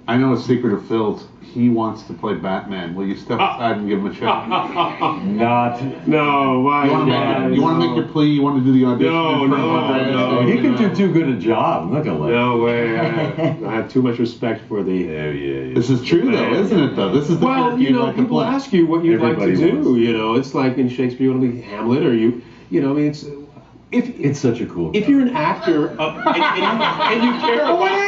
I know a secret of Phil's. He wants to play Batman. Will you step aside and give him a shot? No, why? You want to make your plea? You want to do the audition? No. He can do too good a job. I'm not gonna let No way. I have too much respect for the. Yeah. This is true, though, isn't it? Though this is the Well, people ask you what you'd like to do. It's like in Shakespeare, you want to be Hamlet, or I mean, it's such a cool. If you're an actor and you care about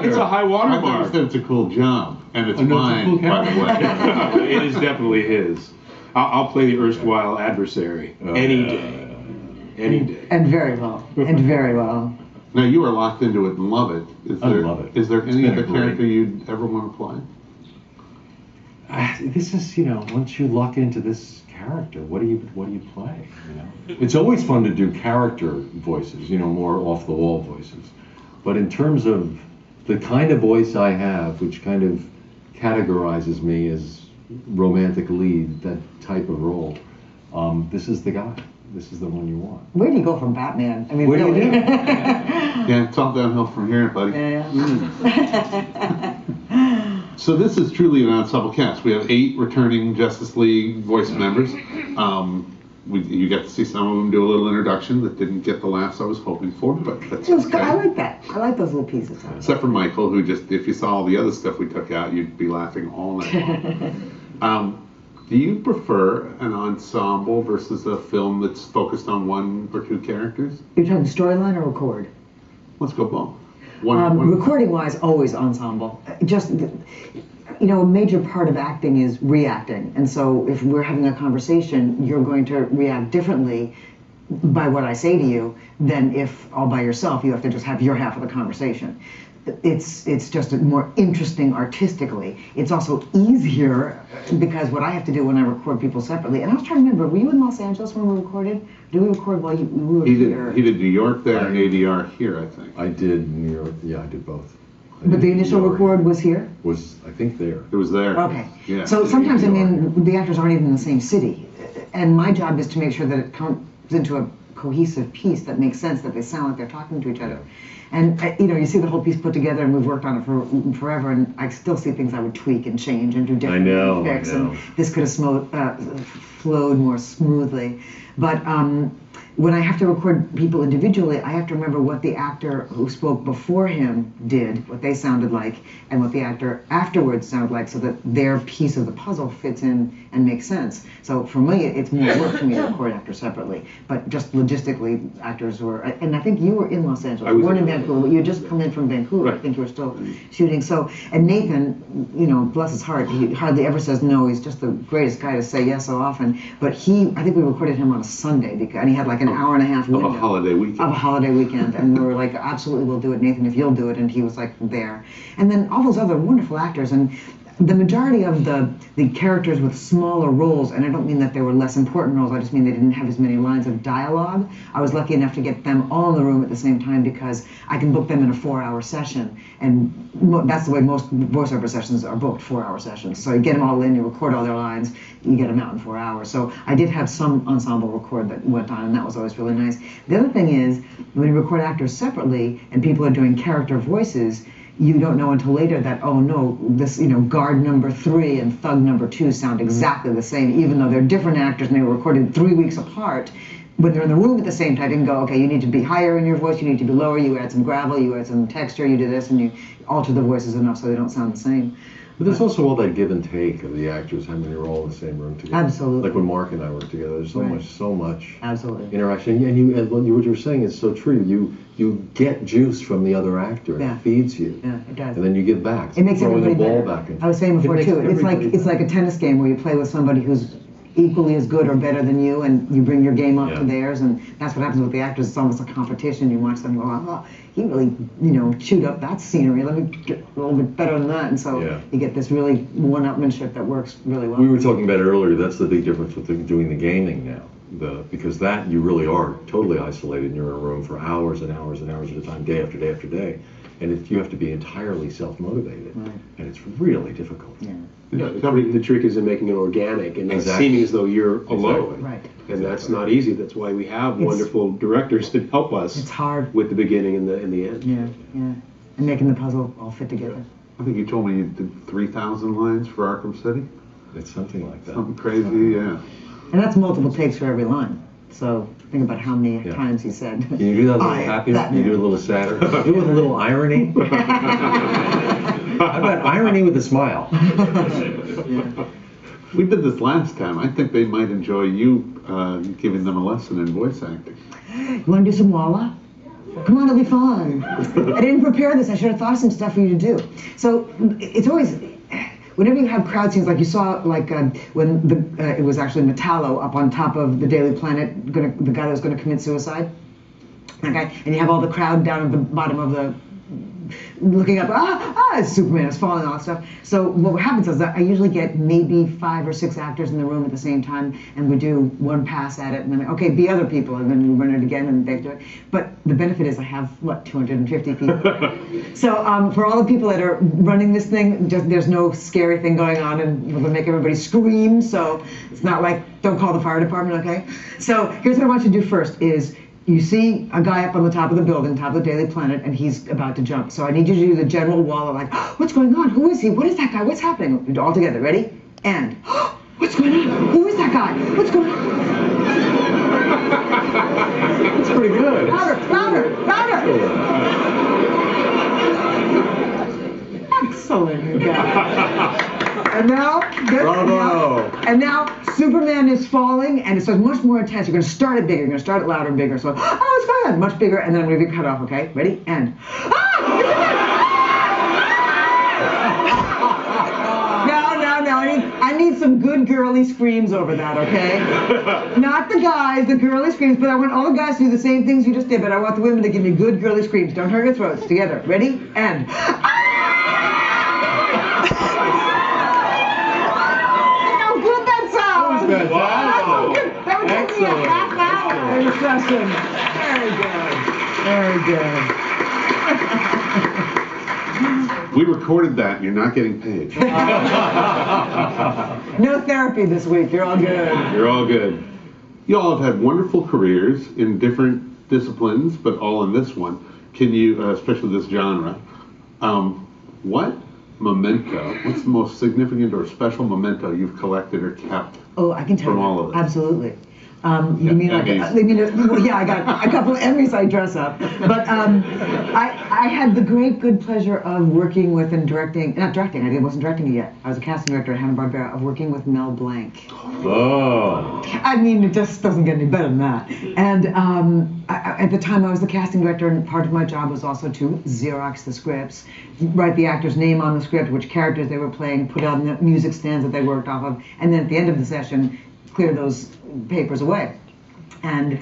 it's a high watermark. It's a cool job, and it's mine, by the way. It is definitely his. I'll play the erstwhile adversary any day. And very well. Now you are locked into it and love it. I love it. Is there any other character you'd ever want to play? This is, once you lock into this character, what do you play? It's always fun to do character voices, more off the wall voices. But in terms of the kind of voice I have, which kind of categorizes me as romantic lead, that type of role, this is the guy. This is the one you want. Where do you go from Batman? I mean, what really? do you do? Yeah, it's all downhill from here, buddy. Yeah. So this is truly an ensemble cast. We have 8 returning Justice League voice members. You get to see some of them do a little introduction that didn't get the laughs I was hoping for, but that's okay. I like that. I like those little pieces. Except for Michael, who just, if you saw all the other stuff we took out, you'd be laughing all night long. Do you prefer an ensemble versus a film that's focused on 1 or 2 characters? You're talking storyline or record? Let's go both. Recording-wise, always ensemble. Just, a major part of acting is reacting. And so if we're having a conversation, you're going to react differently by what I say to you than if all by yourself you have to just have your half of the conversation. It's just more interesting artistically. It's also easier because what I have to do when I record people separately, and I was trying to remember, were you in Los Angeles when we recorded? Did we record while we were here? He did New York there and ADR here, I think. I did New York, I did both. But the initial record was here? Was, I think, there. It was there. Okay. Yeah. So sometimes, the actors aren't even in the same city. And my job is to make sure that it comes into a cohesive piece that makes sense, that they sound like they're talking to each other. And, you see the whole piece put together, and we've worked on it for forever, and I still see things I would tweak and change and do different effects. And this could have flowed more smoothly. But when I have to record people individually, I have to remember what the actor who spoke before him did, what they sounded like, and what the actor afterwards sounded like, so that their piece of the puzzle fits in and makes sense. So for me, it's more work for me to record actors separately. But just logistically, actors were, and I think you were in Los Angeles. You weren't in Vancouver. You had just come in from Vancouver. Right. I think you were still shooting. So, and Nathan, bless his heart, he hardly ever says no. He's just the greatest guy to say yes so often. But I think we recorded him on a Sunday, and he had like an hour and a half window. Of a holiday weekend. Of a holiday weekend. And we were like, absolutely, we'll do it, Nathan, if you'll do it. And he was like there. And then all those other wonderful actors. And the majority of the characters with smaller roles, and I don't mean that they were less important roles, I just mean they didn't have as many lines of dialogue. I was lucky enough to get them all in the room at the same time because I can book them in a 4-hour session. And that's the way most voiceover sessions are booked, 4-hour sessions. So you get them all in, you record all their lines, you get them out in 4 hours. So I did have some ensemble record that went on, and that was always really nice. The other thing is, when you record actors separately and people are doing character voices, you don't know until later that, oh no, this, guard number 3 and thug number 2 sound exactly the same, even though they're different actors and they were recorded 3 weeks apart. When they're in the room at the same time, you can go, okay, you need to be higher in your voice, you need to be lower, you add some gravel, you add some texture, you do this, and you alter the voices enough so they don't sound the same. But there's also all that give and take of the actors having you're all in the same room together. Absolutely. Like when Mark and I work together, there's so much Absolutely. Interaction. And what you were saying is so true. You get juice from the other actor. It feeds you. Yeah, it does. And then you give back. It makes everybody the ball better. back and I was saying before too, it's like a tennis game where you play with somebody who's equally as good or better than you, and you bring your game up to theirs, and that's what happens with the actors. It's almost a competition. You watch them go, oh, he really, chewed up that scenery. Let me get a little bit better than that, and so you get this really one-upmanship that works really well. We were talking about it earlier. That's the big difference with doing the gaming now. Because that you really are totally isolated, and you're in a room for hours and hours and hours at a time, day after day after day, and you have to be entirely self-motivated, and it's really difficult. The trick is in making it organic and not seeming as though you're alone. Right. And that's not easy. That's why we have wonderful directors that help us. It's hard with the beginning and the end. Yeah. and making the puzzle all fit together. I think you told me you did 3,000 lines for Arkham City. It's something like that. Something crazy, yeah. And that's multiple takes for every line. So think about how many Yeah. times he said. Can you do that a little happier? Can you do it a little sadder? Do it with a little irony. How about irony with a smile? We did this last time. I think they might enjoy you giving them a lesson in voice acting. You want to do some Walla? Come on, it'll be fun. I didn't prepare this. I should have thought of some stuff for you to do. So it's always, whenever you have crowd scenes, like you saw, like when it was actually Metallo up on top of the Daily Planet, the guy that was going to commit suicide. Okay, and you have all the crowd down at the bottom of the, looking up, Superman is falling, all that stuff. So what happens is that I usually get maybe 5 or 6 actors in the room at the same time, and we do one pass at it, and then, okay, be other people, and then we run it again, and they do it. But the benefit is I have, 250 people. So for all the people that are running this thing, there's no scary thing going on, and we're gonna make everybody scream, so it's not like, don't call the fire department, okay? So here's what I want you to do first is, you see a guy up on the top of the building, top of the Daily Planet, and he's about to jump. So I need you to do the general wall of like, what's going on? Who is he? What is that guy? What's happening? All together. Ready? And, what's going on? Who is that guy? What's going on? That's pretty good. Louder! Excellent, guy. And now, Bravo. And now Superman is falling, and it's so much more intense. You're going to start it bigger. You're going to start it louder and bigger. So, it's going on, much bigger, and then I'm going to get cut off. Okay, ready? And no. I need some good girly screams over that. Okay, not the guys, the girly screams. But I want all the guys to do the same things you just did. But I want the women to give me good girly screams. Don't hurt your throats. Together, ready? And. That would take me a half hour in a session. Very good. We recorded that, and you're not getting paid. No therapy this week. You're all good. You're all good. You all have had wonderful careers in different disciplines, but all in this one. Can you, especially this genre, what memento, what's the most significant or special memento you've collected or kept? Oh, I can tell from you. all of this? Absolutely. You mean like, I got a couple of Emmys I dress up. But I had the great good pleasure of working with and directing, I wasn't directing it yet. I was a casting director at Hanna-Barbera, of working with Mel Blanc. Oh. I mean, it just doesn't get any better than that. And at the time I was the casting director, and part of my job was also to Xerox the scripts, write the actor's name on the script, which characters they were playing, put on the music stands that they worked off of, and then at the end of the session, clear those papers away. And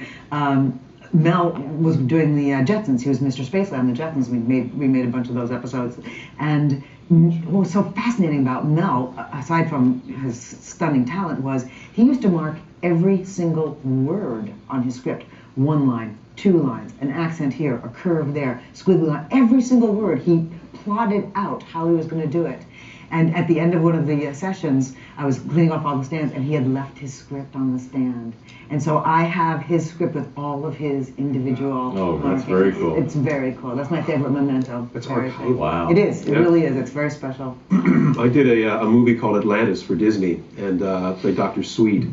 Mel was doing the Jetsons. He was Mr. Spacely on the Jetsons. We made a bunch of those episodes. And what was so fascinating about Mel, aside from his stunning talent, was he used to mark every single word on his script. 1 line, 2 lines, an accent here, a curve there, squiggly line. Every single word, he plotted out how he was going to do it. And at the end of one of the sessions, I was cleaning off all the stands, and he had left his script on the stand. And so I have his script with all of his individual. Oh, that's very cool. It's very cool. That's my favorite memento. That's very hard. Wow. It is. It really is. It's very special. I did a movie called Atlantis for Disney, and played Dr. Sweet,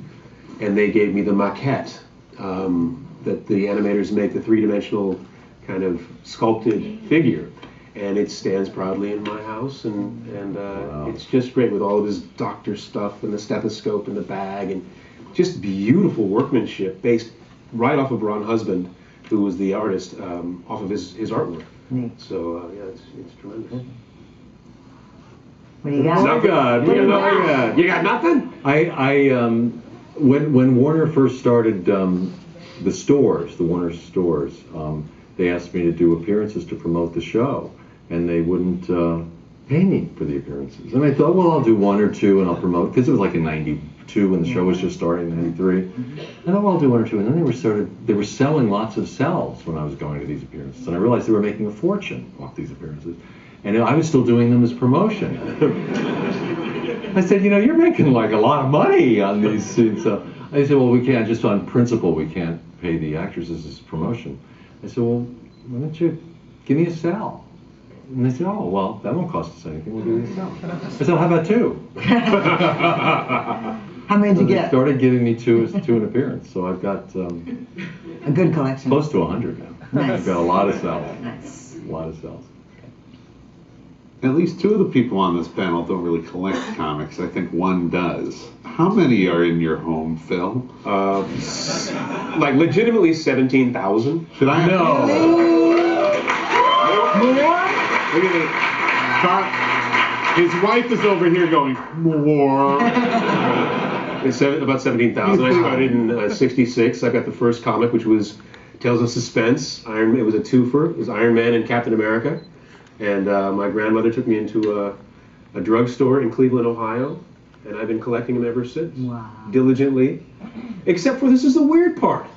and they gave me the maquette that the animators make, the 3-dimensional kind of sculpted figure. And it stands proudly in my house, and Wow. It's just great with all of his doctor stuff and the stethoscope in the bag, and just beautiful workmanship based right off of Ron Husband, who was the artist, off of his artwork. Neat. So yeah, it's tremendous. What do you got? So good. What do you got? You got nothing? When Warner first started the stores, the Warner stores, they asked me to do appearances to promote the show, and they wouldn't pay me for the appearances. And I thought, well, I'll do 1 or 2 and I'll promote, because it was like in '92 when the show was just starting, '93. I thought, well, I'll do 1 or 2, and then they were selling lots of cells when I was going to these appearances, and I realized they were making a fortune off these appearances, and I was still doing them as promotion. I said, you're making like a lot of money on these scenes. So I said, well, we can't, just on principle, we can't pay the actors as promotion. I said, well, why don't you give me a cell? And they said, oh, well, that won't cost us anything. We'll give you a cell. I said, well, how about two? How many did you They get? started giving me two an appearance. So I've got A good collection. close to 100 now. Nice. I've got a lot of cells. Nice. A lot of cells. At least two of the people on this panel don't really collect comics. I think one does. How many are in your home, Phil? Like legitimately 17,000. Should I? No. Look at it. His wife is over here going, more. It's about 17,000. I started in '66. I got the first comic, which was Tales of Suspense. It was a twofer. It was Iron Man and Captain America. And my grandmother took me into a drugstore in Cleveland, Ohio, and I've been collecting them ever since. Wow. Diligently. Except for this is the weird part.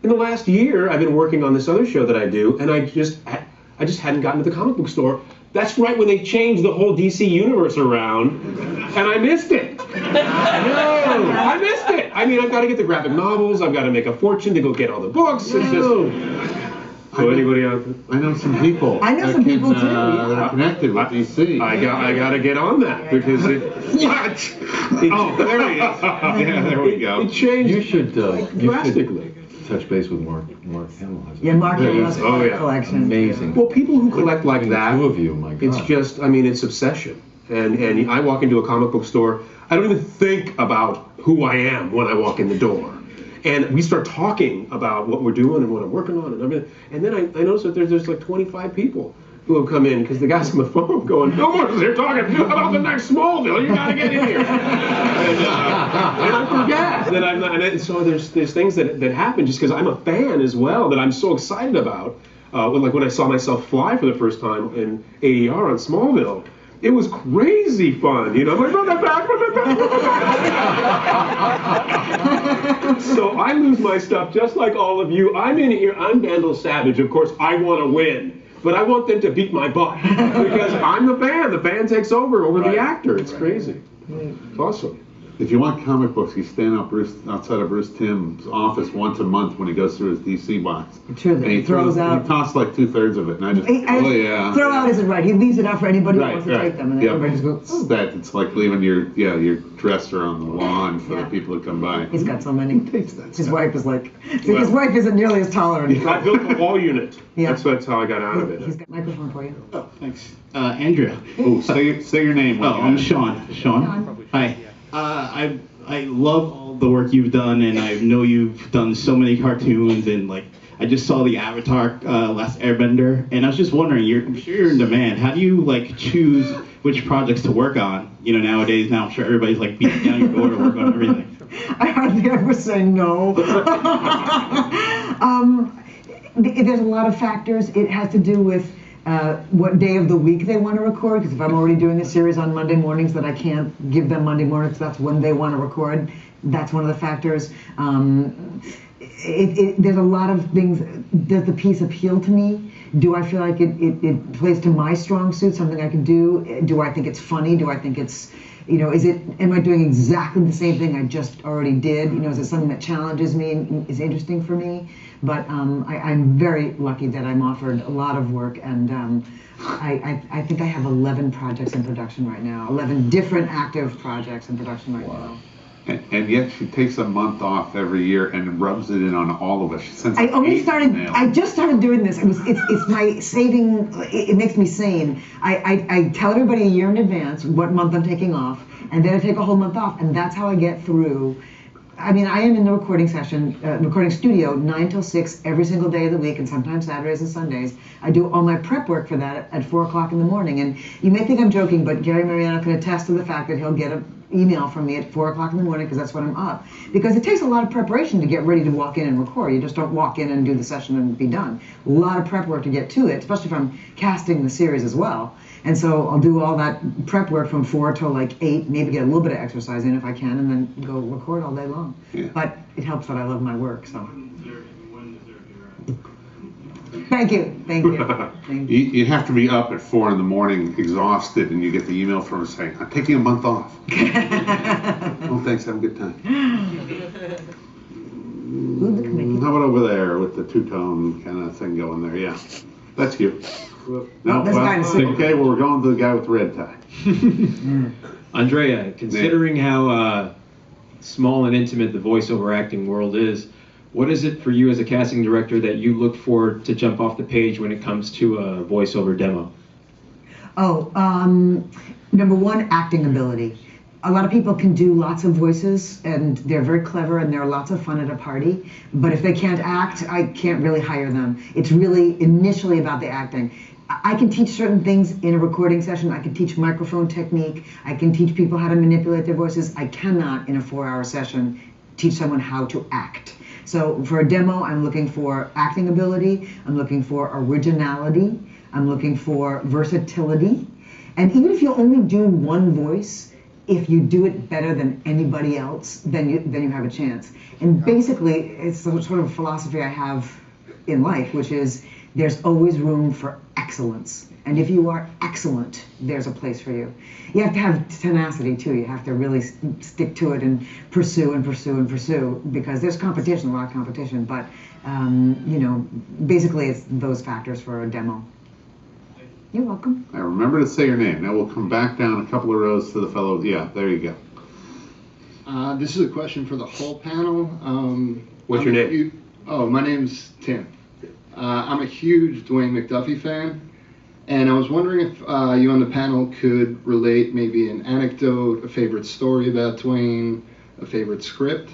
In the last year, I've been working on this other show that I do, and I just hadn't gotten to the comic book store. That's right when they changed the whole DC universe around, and I missed it. No, I missed it. I mean, I've got to get the graphic novels. I've got to make a fortune to go get all the books. It's just. So anybody out there? I know some people. I know that some people can, too, that yeah. are connected with DC. I got to get on that because it. What? Oh, there he is. Yeah, there we go. It changed. You should drastically. touch base with Mark Hamill. Yeah, Mark has Oh, a yeah. collection. Amazing. Well, people who collect like that. The two of you, my God. It's just, I mean, it's obsession. And I walk into a comic book store, I don't even think about who I am when I walk in the door. And we start talking about what we're doing and what I'm working on and everything. And then I notice that there's like 25 people who have come in because the guy's on the phone going, "No more, they're talking about the next Smallville. You got to get in here." And I forget that I'm not. And so there's things that happen just because I'm a fan as well that I'm so excited about. Like when I saw myself fly for the first time in ADR on Smallville. It was crazy fun, you know. I'm like, run that back. So I lose my stuff just like all of you. I'm in here. I'm Vandal Savage. Of course, I want to win, but I want them to beat my butt because I'm the fan. The fan takes over the actor. It's crazy. It's awesome. If you want comic books, you stand outside of Bruce Timm's office once a month when he goes through his DC box. True, And he throws out. He tossed like 2/3 of it, and I just, yeah. Throw out isn't right. He leaves it out for anybody who wants to take them, and then Yep. everybody just goes. It's that it's like leaving your dresser on the lawn for the people that come by. He's got so many. Takes that His stuff. wife is like. His wife isn't nearly as tolerant. I built the wall unit. Yeah. That's how I got out of it. He's got a microphone for you. Oh, thanks. Andrea. Oh, say your name. Oh, I'm Sean. Sean. Hi. I love all the work you've done, and I know you've done so many cartoons, and like I just saw the Avatar Last Airbender, and I was just wondering, I'm sure you're in demand. How do you like choose which projects to work on? You know, nowadays, now I'm sure everybody's like beating down your door to work on everything. I hardly ever say no. There's a lot of factors. It has to do with what day of the week they want to record, because if I'm already doing a series on Monday mornings that I can't give them Monday mornings, that's when they want to record. That's one of the factors. There's a lot of things. Does the piece appeal to me? Do I feel like it plays to my strong suit, something I can do? Do I think it's funny? Do I think it's, am I doing exactly the same thing I just already did? Is it something that challenges me and is interesting for me? But I'm very lucky that I'm offered a lot of work, and I think I have 11 projects in production right now, 11 different active projects in production right now. And yet she takes a month off every year and rubs it in on all of us. She sends I emails. just started doing this. It's my saving. It makes me sane. I tell everybody a year in advance what month I'm taking off, and then I take a whole month off, and that's how I get through. I mean, I am in the recording studio 9 till 6 every single day of the week, and sometimes Saturdays and Sundays. I do all my prep work for that at 4 o'clock in the morning. And you may think I'm joking, but Gary Miereanu can attest to the fact that he'll get an email from me at 4 o'clock in the morning, because that's when I'm up. Because it takes a lot of preparation to get ready to walk in and record. You just don't walk in and do the session and be done. A lot of prep work to get to it, especially if I'm casting the series as well. And so I'll do all that prep work from 4 till like 8, maybe get a little bit of exercise in if I can, and then go record all day long. Yeah. But it helps that I love my work, so. Thank you. Thank you. Thank you. You have to be up at 4 in the morning, exhausted, and you get the email from her saying, "I'm taking a month off." Oh, thanks. Have a good time. Ooh, look at me. How about over there with the two-tone kind of thing going there? Yeah. That's you. No, This guy in a suit. okay, well, we're going to the guy with the red tie. Andrea, considering how small and intimate the voiceover acting world is, what is it for you as a casting director that you look for to jump off the page when it comes to a voiceover demo? Oh, number one, acting ability. A lot of people can do lots of voices and they're very clever and they're lots of fun at a party, but if they can't act, I can't really hire them. It's really initially about the acting. I can teach certain things in a recording session. I can teach microphone technique. I can teach people how to manipulate their voices. I cannot, in a 4-hour session, teach someone how to act. So for a demo, I'm looking for acting ability. I'm looking for originality. I'm looking for versatility. And even if you only do one voice, if you do it better than anybody else, then you have a chance. And basically, it's the sort of philosophy I have in life, which is there's always room for excellence. And if you are excellent, there's a place for you. You have to have tenacity too. You have to really stick to it and pursue and pursue and pursue, because there's competition, a lot of competition. But you know, basically it's those factors for a demo. You're welcome. Now remember to say your name. Now we'll come back down a couple of rows to the fellow. Yeah, there you go. This is a question for the whole panel. What's your name? My name's Tim. I'm a huge Dwayne McDuffie fan, and I was wondering if you on the panel could relate maybe an anecdote, a favorite story about Dwayne, a favorite script,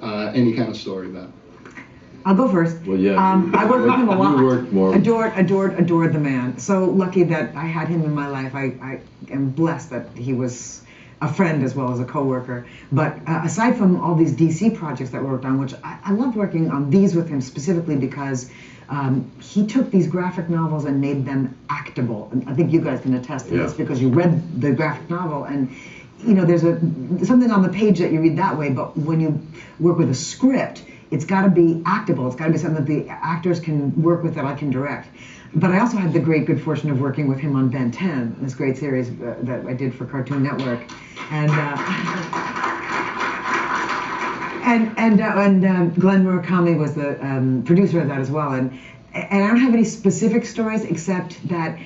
any kind of story about it. I'll go first. Well, yeah. I worked with him a lot. You worked more. Adored the man. So lucky that I had him in my life. I am blessed that he was a friend as well as a coworker. But aside from all these DC projects that we worked on, which I loved working on these with him specifically because he took these graphic novels and made them actable. And I think you guys can attest to this because you read the graphic novel, and you know there's something on the page that you read that way, but when you work with a script, it's got to be actable. It's got to be something that the actors can work with, that I can direct. But I also had the great good fortune of working with him on Ben 10, this great series that I did for Cartoon Network, and Glenn Murakami was the producer of that as well. And I don't have any specific stories except that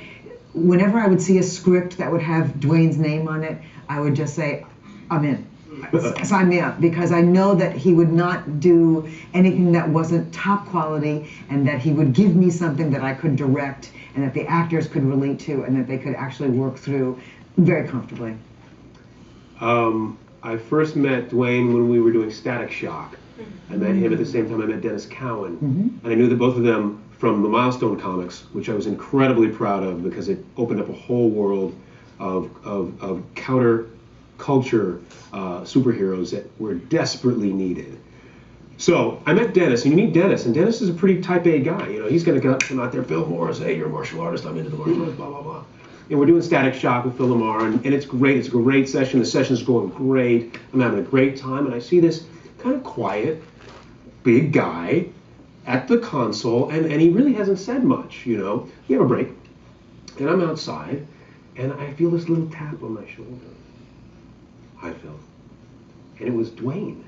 whenever I would see a script that would have Dwayne's name on it, I would just say, I'm in. Sign me up, because I know that he would not do anything that wasn't top quality, and that he would give me something that I could direct and that the actors could relate to and that they could actually work through very comfortably. I first met Dwayne when we were doing Static Shock. I met him at the same time I met Dennis Cowan. And I knew that both of them from the Milestone comics, which I was incredibly proud of because it opened up a whole world of counter culture superheroes that were desperately needed. So I met Dennis, and you meet Dennis, and Dennis is a pretty type A guy. You know, he's going to come out there, Phil Morris, hey, you're a martial artist, I'm into the martial arts, blah, blah, blah. And we're doing Static Shock with Phil Lamar, and it's great. It's a great session. The session's going great. I'm having a great time, and I see this kind of quiet, big guy at the console, and he really hasn't said much, you know. We have a break, and I'm outside, and I feel this little tap on my shoulder. Hi, Phil. And it was Dwayne.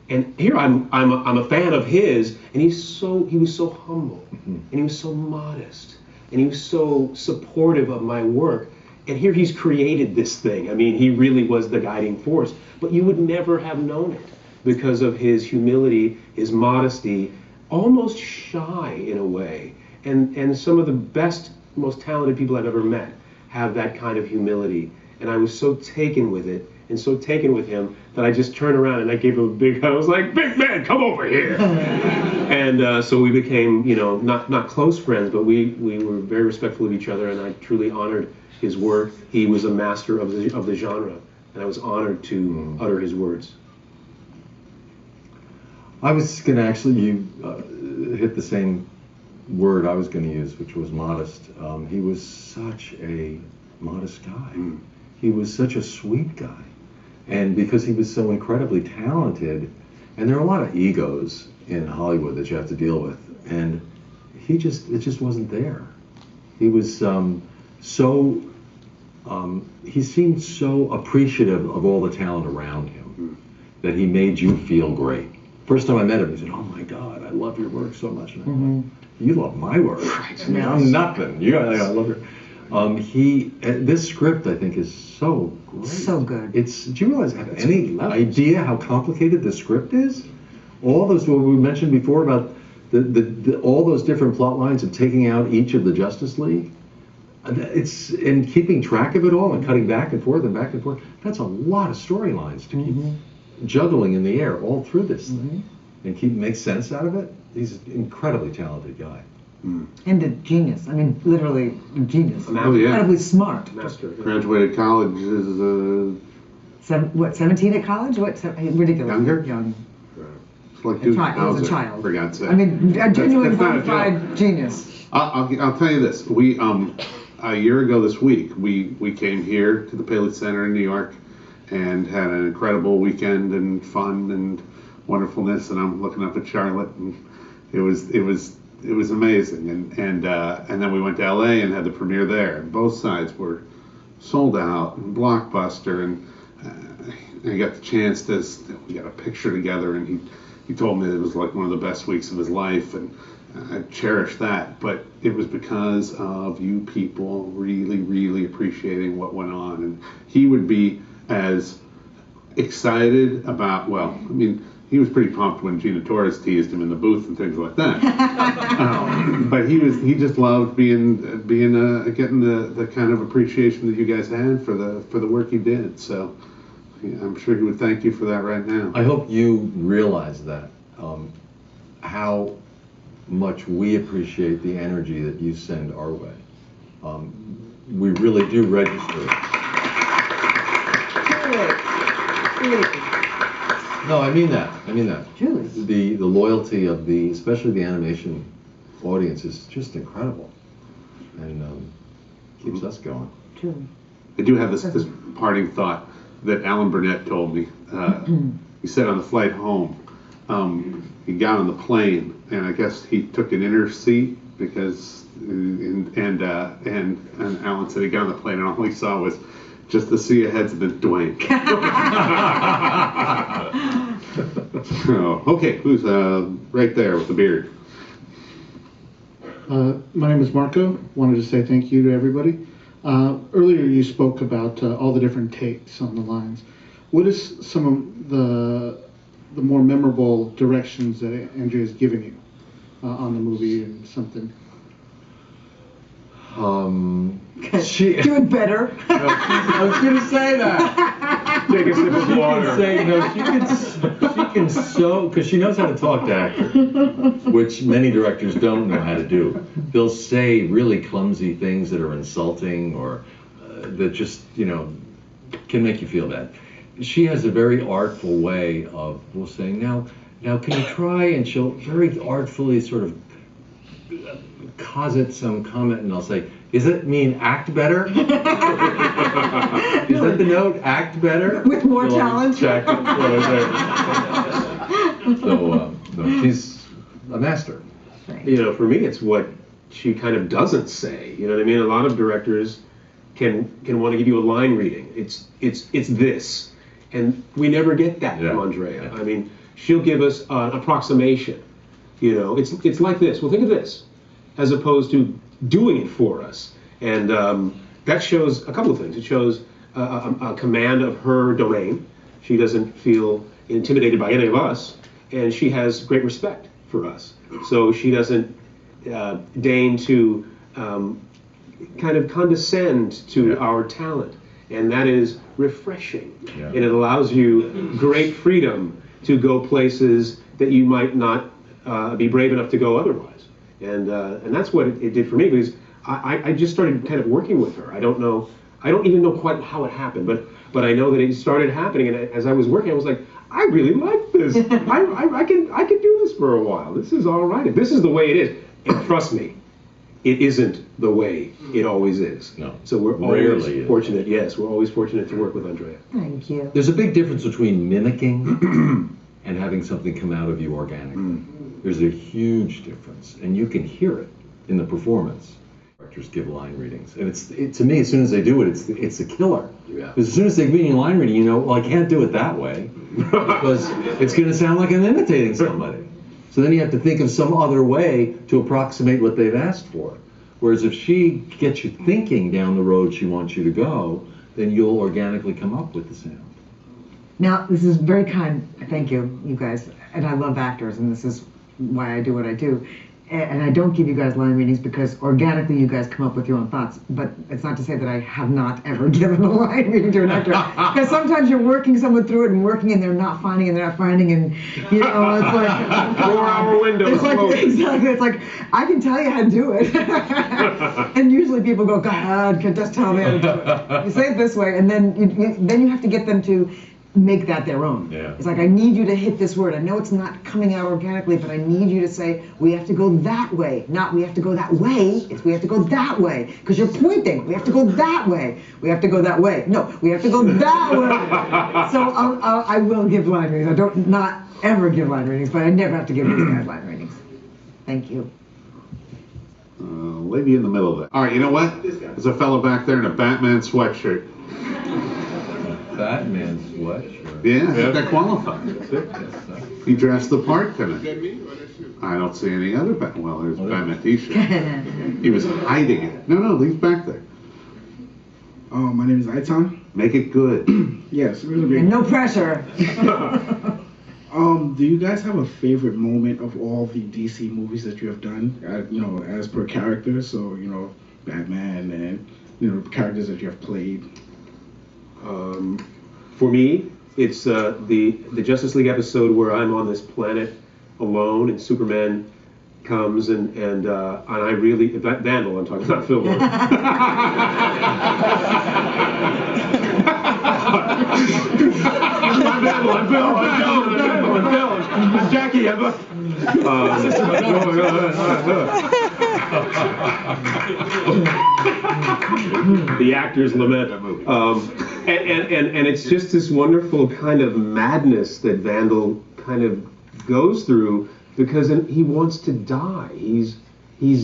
And here I'm a fan of his, and he was so humble, and he was so modest, and he was so supportive of my work. And here he's created this thing. I mean, he really was the guiding force. But you would never have known it because of his humility, his modesty, almost shy in a way. And some of the best, most talented people I've ever met have that kind of humility. And I was so taken with it and so taken with him that I just turned around and I gave him a big hug. I was like, big man, come over here. And so we became, you know, not close friends, but we were very respectful of each other, and I truly honored his work. He was a master of the genre, and I was honored to utter his words. I was going to actually, you hit the same word I was going to use, which was modest. He was such a modest guy. He was such a sweet guy. And because he was so incredibly talented, and there are a lot of egos in Hollywood that you have to deal with, and it just wasn't there. He was he seemed so appreciative of all the talent around him that he made you feel great. First time I met him, he said, "Oh my God, I love your work so much." And you love my work. I mean, I'm nothing. I love her. This script, I think, is so great. So good. Do you realize, have any idea how complicated the script is? All those, what we mentioned before about all those different plot lines of taking out each of the Justice League. And keeping track of it all and cutting back and forth and back and forth. That's a lot of storylines to keep juggling in the air all through this thing and make sense out of it. He's an incredibly talented guy. And a genius. I mean, literally a genius. Oh, yeah. Incredibly smart. Master. Graduated college is 17 at college? Ridiculous. Younger? Young. it's like He was a Hauser, child. for God's sake. I mean, a genuine That's not a bona fide genius. I'll tell you this. We a year ago this week we came here to the Paley Center in New York and had an incredible weekend and fun and wonderfulness. And I'm looking up at Charlotte, and it was amazing. And then we went to LA and had the premiere there. And both sides were sold out and blockbuster. And I got the chance we got a picture together, and he told me it was like one of the best weeks of his life, and I cherish that. But it was because of you people really, really appreciating what went on. And he would be as excited about, he was pretty pumped when Gina Torres teased him in the booth and things like that. But he just loved getting the kind of appreciation that you guys had for the work he did. So I'm sure he would thank you for that right now. I hope you realize that, how much we appreciate the energy that you send our way. We really do register. No, I mean that. Truly. The loyalty of especially the animation audience is just incredible, and keeps us going. Truly. I do have this parting thought that Alan Burnett told me. He said on the flight home, he got on the plane, and I guess he took an inner seat because, and Alan said he got on the plane and all he saw was just the sea of heads and then Dwayne. Okay, who's right there with the beard? My name is Marco. Wanted to say thank you to everybody. Earlier you spoke about all the different takes on the lines. What is some of the more memorable directions that Andrea has given you on the movie and something? Do it better. I was going to say that. Take a sip of water. She can sew, because she knows how to talk to actors, which many directors don't know how to do. They'll say really clumsy things that are insulting or that just, can make you feel bad. She has a very artful way of saying, now can you try? And she'll very artfully sort of posit some comment, and I'll say, "Is it mean act better? Is that the note? Act better With more talent." So she's a master. For me, it's what she kind of doesn't say. You know what I mean? A lot of directors can want to give you a line reading. It's this, and we never get that from Andrea. Yeah. I mean, she'll give us an approximation. It's like this. Well, think of this, as opposed to doing it for us. And that shows a couple of things. It shows a command of her domain. She doesn't feel intimidated by any of us, and she has great respect for us. So she doesn't deign to kind of condescend to our talent. And that is refreshing. Yeah. And it allows you great freedom to go places that you might not be brave enough to go otherwise. And that's what it did for me, because I just started kind of working with her. I don't even know quite how it happened, but I know that it started happening, and as I was working, I was like, I really like this. I can do this for a while. This is all right. This is the way it is. And trust me, it isn't the way it always is. No. So we're Rarely always is. fortunate. Yes, we're always fortunate to work with Andrea. Thank you. There's a big difference between mimicking and having something come out of you organically. There's a huge difference, and you can hear it in the performance. Directors give line readings, and to me, as soon as they do it, it's a killer. Yeah. Because as soon as they give you a line reading, I can't do it that way because it's going to sound like I'm imitating somebody. So then you have to think of some other way to approximate what they've asked for. Whereas if she gets you thinking down the road she wants you to go, then you'll organically come up with the sound. Now, this is very kind. Thank you, you guys. And I love actors, and this is why I do what I do. And I don't give you guys line readings because organically you guys come up with your own thoughts. But it's not to say that I have not ever given a line reading to an actor. Because sometimes you're working someone through it and working, and they're not finding, and it's like it's like 4-hour window. It's like, exactly. It's like I can tell you how to do it, and usually people go, "God, just tell me how to do it." You say it this way, and then you have to get them to make that their own. Yeah. It's like, I need you to hit this word. I know it's not coming out organically, but I need you to say, we have to go that way. Not we have to go that way. It's we have to go that way. Because you're pointing. We have to go that way. We have to go that way. No, we have to go that way. So I will give line readings. I don't not ever give line readings, but I never have to give these guys line readings. Thank you. Lady in the middle there. All right, you know what? There's a fellow back there in a Batman sweatshirt. Batman sweatshirt. Yeah, I think that qualifies. He dressed the part tonight. I don't see any other Batman. Well, there's a Batman t-shirt. He was hiding it. No, he's back there. My name is Aitan. Make it good. Yes. And no pressure. Do you guys have a favorite moment of all the DC movies that you have done? As per character. So Batman and characters that you have played. For me, it's the Justice League episode where I'm on this planet alone and Superman comes and I really Vandal. I'm talking about Phil. I'm Jackie. The actors lament. And it's just this wonderful kind of madness that Vandal kind of goes through because he wants to die. He's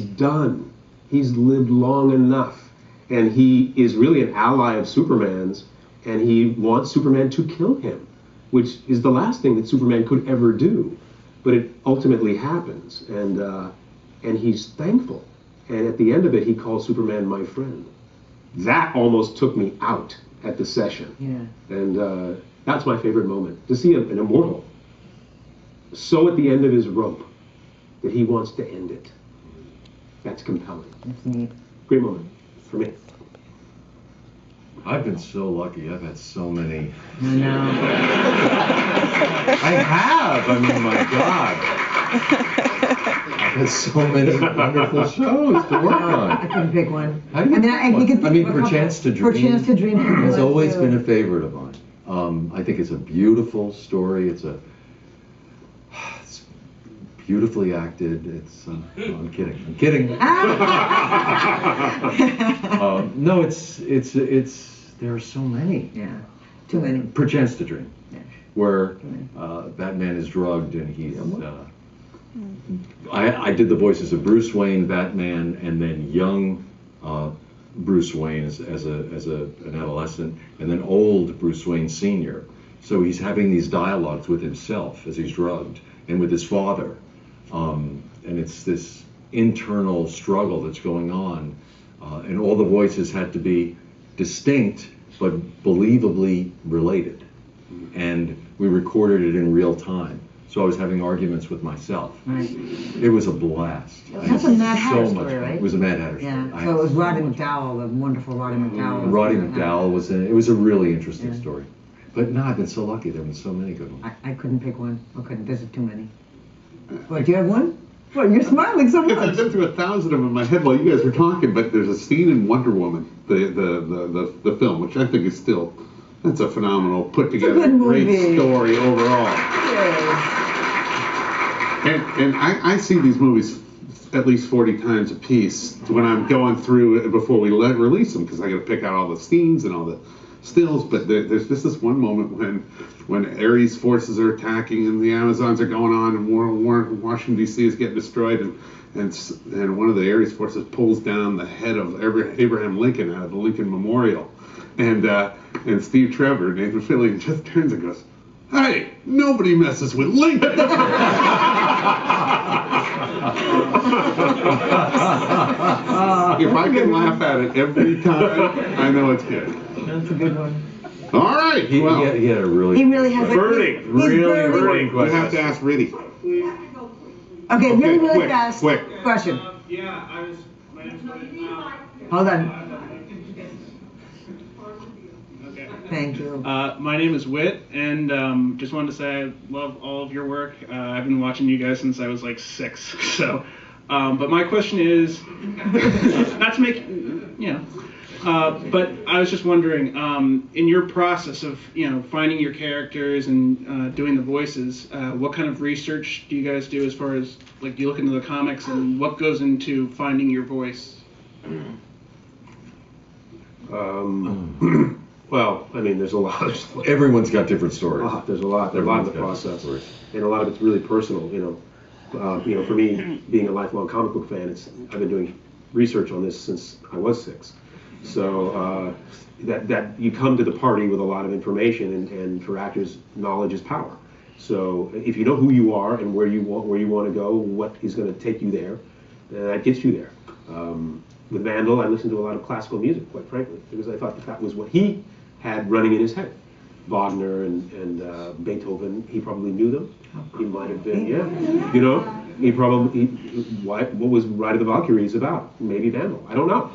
done. He's lived long enough. And he is really an ally of Superman's, and he wants Superman to kill him, which is the last thing that Superman could ever do. But it ultimately happens, and he's thankful. And at the end of it, he calls Superman my friend. That almost took me out at the session. Yeah. And that's my favorite moment, to see an immortal so at the end of his rope that he wants to end it. That's compelling. That's neat. Great moment for me. I've been so lucky. I've had so many. I know. I have. I mean, my God. I've had so many wonderful shows to work on. I couldn't pick one. How do you pick one? I mean, For Chance to Dream. For Chance to Dream. Has always been a favorite of mine. I think it's a beautiful story. It's beautifully acted. It's. No, I'm kidding. I'm kidding. No, it's. There are so many. Yeah, too many. Perchance to Dream, Yeah. where Batman is drugged and he's. I did the voices of Bruce Wayne, Batman, and then young Bruce Wayne as an adolescent, and then old Bruce Wayne Sr. So he's having these dialogues with himself as he's drugged, and with his father, and it's this internal struggle that's going on, and all the voices had to be distinct but believably related, and we recorded it in real time. So I was having arguments with myself. Right. It was a blast. That's a Mad Hatter story, right? It was a Mad Hatter story. Yeah. So it was Roddy McDowall, the wonderful Roddy McDowall. Roddy McDowall was in it. It was a really interesting story. But no, I've been so lucky. There have been so many good ones. I couldn't pick one. I couldn't. There's too many. What, do you have one? What, you're smiling so Because I've much. been through 1,000 of them in my head while you guys were talking, but there's a scene in Wonder Woman, the film, which I think is still, that's a phenomenal, put together, good great movie. story overall. Yeah. And I see these movies at least 40 times a piece when I'm going through it before we release them, because I got to pick out all the scenes and all the stills. But there's just this one moment when Ares forces are attacking and the Amazons are going on and Washington D.C. is getting destroyed, and one of the Ares forces pulls down the head of Abraham Lincoln out of the Lincoln Memorial, and Steve Trevor, Nathan Fillion, just turns and goes, "Hey, nobody messes with Lincoln." If I can laugh at it every time, I know it's good. That's a good one. All right. He Well, had a really. He really has Burning. He's Really burning. burning we have to ask Riddy. Okay, really, really quick, fast. quick. Question. Yeah, my name's Hold on. okay. Thank you. My name is Whit, and just wanted to say I love all of your work. I've been watching you guys since I was like 6. So, but my question is, not to make, but I was just wondering, in your process of finding your characters and doing the voices, what kind of research do you guys do as far as like you look into the comics and what goes into finding your voice? Well, I mean, there's a lot. Everyone's got different stories. There's a lot in Everyone's the got process, different and a lot of it's really personal. For me, being a lifelong comic book fan, I've been doing research on this since I was 6. So that you come to the party with a lot of information, and for actors, knowledge is power. So if you know who you are and where you want to go, what is going to take you there, that gets you there. With Vandal, I listened to a lot of classical music, quite frankly, because I thought that was what he had running in his head. Wagner and Beethoven, he probably knew them. He might have been, he probably, what was Ride of the Valkyries about? Maybe Vandal, I don't know.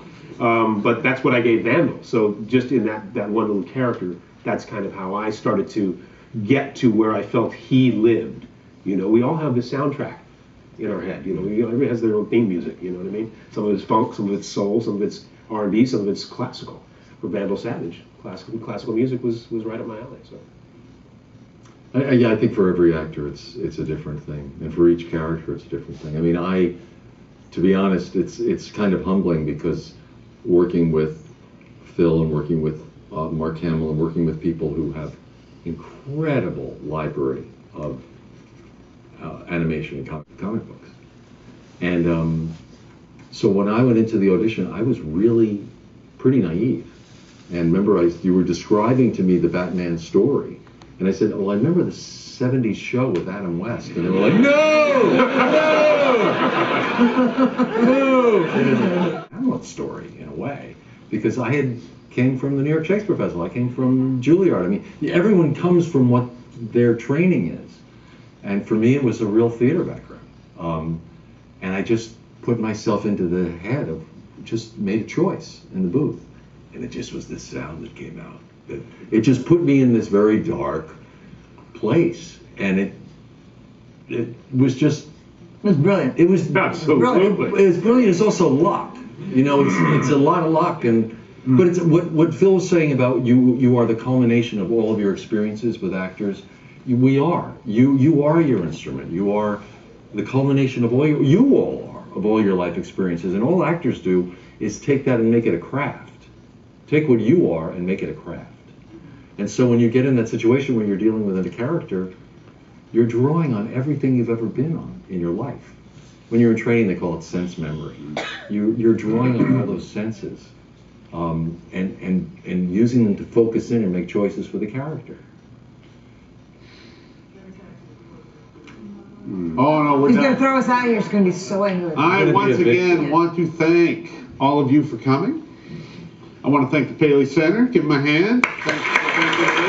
But that's what I gave Vandal. So just in that one little character, that's kind of how I started to get to where I felt he lived. We all have this soundtrack in our head. Everybody has their own theme music. You know what I mean? Some of it's funk, some of it's soul, some of it's R&B, some of it's classical. For Vandal Savage, classical music was right up my alley. So. I think for every actor, it's a different thing, and for each character, it's a different thing. I mean, to be honest, it's kind of humbling because working with Phil and working with Mark Hamill and working with people who have incredible library of animation and comic books. And so when I went into the audition, I was really pretty naive. And remember, you were describing to me the Batman story. And I said, well, I remember the 70s show with Adam West. And they were like, no! Hamlet story, in a way. Because I came from the New York Shakespeare Festival. I came from Juilliard. I mean, everyone comes from what their training is. And for me, it was a real theater background. And I just put myself into the head of, just made a choice in the booth. And it just was this sound that came out. It just put me in this very dark place. And it was just... It was brilliant. It was absolutely. It was brilliant. It's also luck. It's a lot of luck. But it's what Phil was saying about you are the culmination of all of your experiences with actors. We are. You are your instrument. You are the culmination of all your life experiences. And all actors do is take that and make it a craft. Take what you are and make it a craft. And so when you get in that situation where you're dealing with a character, you're drawing on everything you've ever been on in your life. When you're in training, they call it sense memory. You're drawing on all those senses and using them to focus in and make choices for the character. Oh no, we're He's done. going to throw us out here. He's going to be so angry. I once again want to thank all of you for coming. I want to thank the Paley Center. Give them a hand. Thank you.